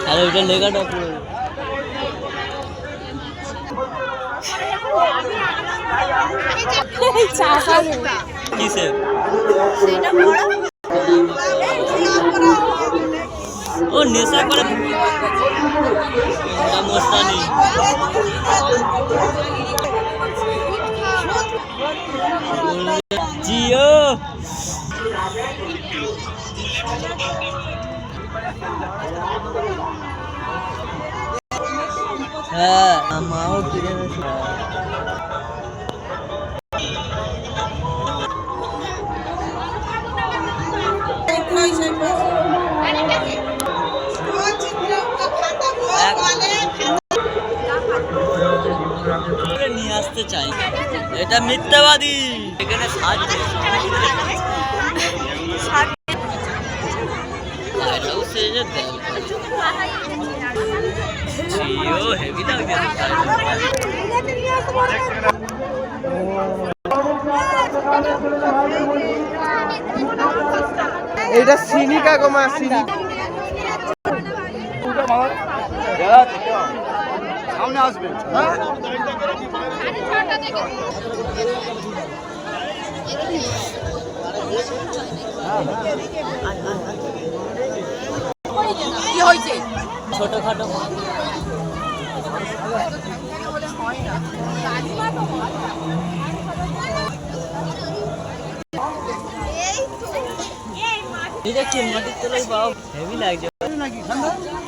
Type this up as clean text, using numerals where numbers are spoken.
আরে ওইটা লেখাটা পুরো কিসে ও নেশা করে মস্তানি জিও হ্যাঁ আমাও কিনে নিয়ে আসতে চাই এটা মিথ্যাবাদী এখানে হেভি লাগছে এইটা সিনিকা গোমা সিনি সামনে আসবে কি হয়েছে ছোটখাটো এটা কি মাটির তলায় বাবা হেভি লাগছে নাকি ঠান্ডা